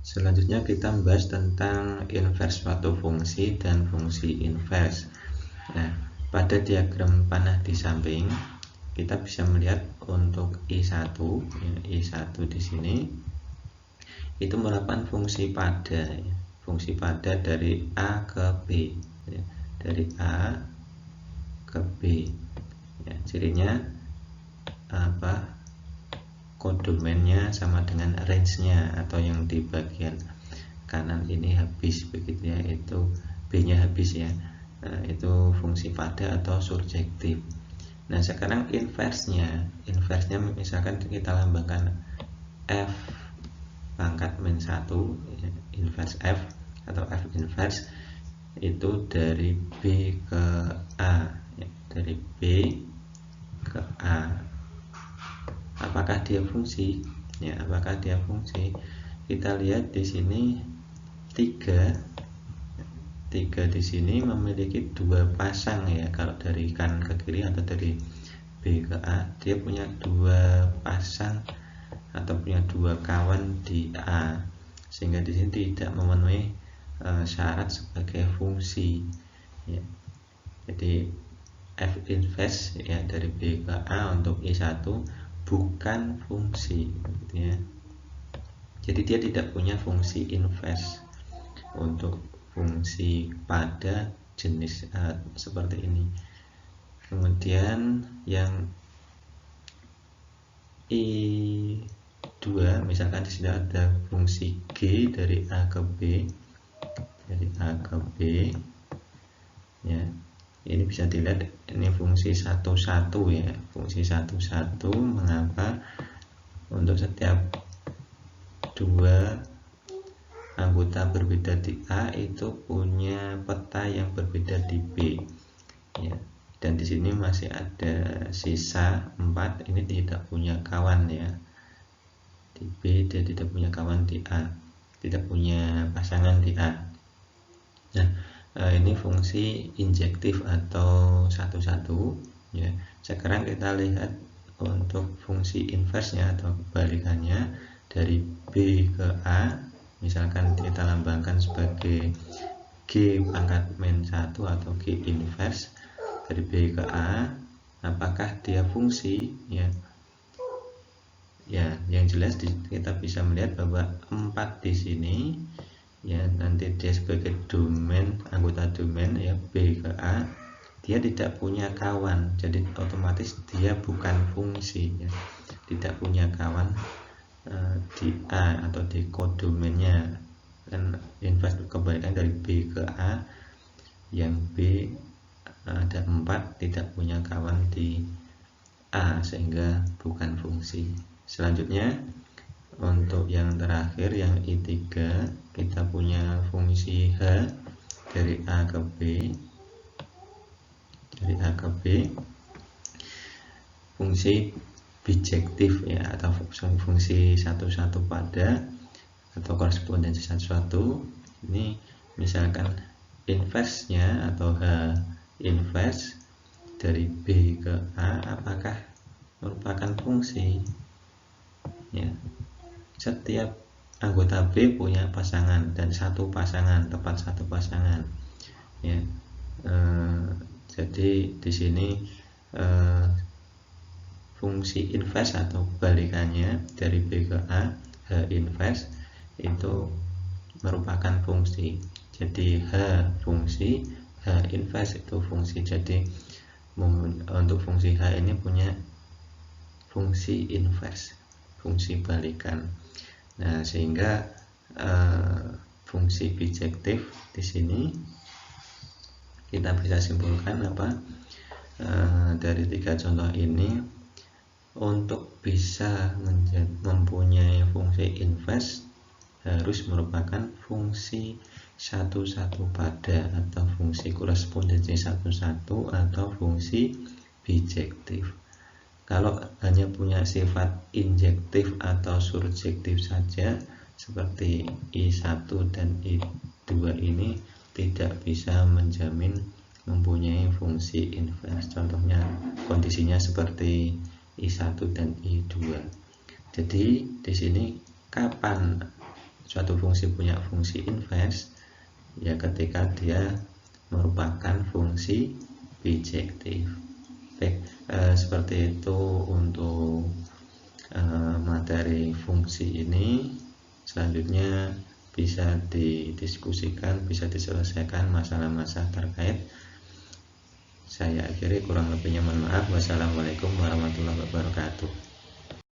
Selanjutnya kita membahas tentang inverse suatu fungsi dan fungsi inverse. Nah, pada diagram panah di samping kita bisa melihat untuk I1, I1 di sini itu merupakan fungsi pada, fungsi pada dari A ke B, dari A ke B. Cirinya apa? Kodomennya sama dengan range-nya atau yang di bagian kanan ini habis begitu ya, itu B-nya habis ya. Nah, itu fungsi pada atau surjektif. Nah, sekarang inverse-nya misalkan kita lambangkan F pangkat min 1 ya, inverse F atau F inverse itu dari B ke A ya, dari B ke A. Apakah dia fungsi? Ya, apakah dia fungsi? Kita lihat di sini 3 di sini memiliki dua pasang ya. Kalau dari kanan ke kiri atau dari B ke A, dia punya dua pasang atau punya dua kawan di A, sehingga di sini tidak memenuhi syarat sebagai fungsi. Ya. Jadi F inverse ya dari B ke A untuk I1 bukan fungsi gitu ya. Jadi dia tidak punya fungsi inverse untuk fungsi pada jenis seperti ini. Kemudian yang I2 misalkan di sini ada fungsi G dari A ke B, dari A ke B ya. Ini bisa dilihat ini fungsi 1,1 ya, fungsi 1,1. Mengapa? Untuk setiap dua anggota berbeda di A itu punya peta yang berbeda di B ya. Dan di sini masih ada sisa 4, ini tidak punya kawan ya. Di B dia tidak punya kawan di A, tidak punya pasangan di A. Nah, ini fungsi injektif atau 1,1 ya. Sekarang kita lihat untuk fungsi inverse-nya atau kebalikannya dari B ke A, misalkan kita lambangkan sebagai G pangkat min 1 atau G inverse dari B ke A. Apakah dia fungsi ya? Ya, yang jelas kita bisa melihat bahwa 4 di sini ya, nanti dia sebagai domain, anggota domain ya, B ke A, dia tidak punya kawan, jadi otomatis dia bukan fungsi ya. Tidak punya kawan di A atau di kodomennya. Dan inverse kebalikan dari B ke A, yang B ada 4 tidak punya kawan di A sehingga bukan fungsi. Selanjutnya untuk yang terakhir yang I3, kita punya fungsi H dari A ke B, dari A ke B, fungsi bijektif ya, atau fungsi 1,1 pada atau korespondensi 1,1. Ini misalkan inverse-nya atau H inverse dari B ke A, apakah merupakan fungsi ya. Setiap anggota B punya pasangan dan satu pasangan, tepat satu pasangan ya. Jadi di sini fungsi inverse atau kebalikannya dari B ke A, H inverse itu merupakan fungsi. Jadi H fungsi, H inverse itu fungsi. Jadi untuk fungsi H ini punya fungsi inverse, fungsi balikan. Nah, sehingga fungsi bijektif di sini kita bisa simpulkan apa? Dari 3 contoh ini, untuk bisa mempunyai fungsi inverse harus merupakan fungsi 1,1 pada atau fungsi korespondensi 1,1 atau fungsi bijektif. Kalau hanya punya sifat injektif atau surjektif saja seperti I1 dan I2 ini tidak bisa menjamin mempunyai fungsi inverse. Contohnya kondisinya seperti I1 dan I2. Jadi di sini kapan suatu fungsi punya fungsi invers ya ketika dia merupakan fungsi bijektif. Baik, seperti itu untuk materi fungsi ini. Selanjutnya bisa didiskusikan, bisa diselesaikan masalah-masalah terkait. Saya akhiri, kurang lebihnya mohon maaf. Wassalamualaikum warahmatullahi wabarakatuh.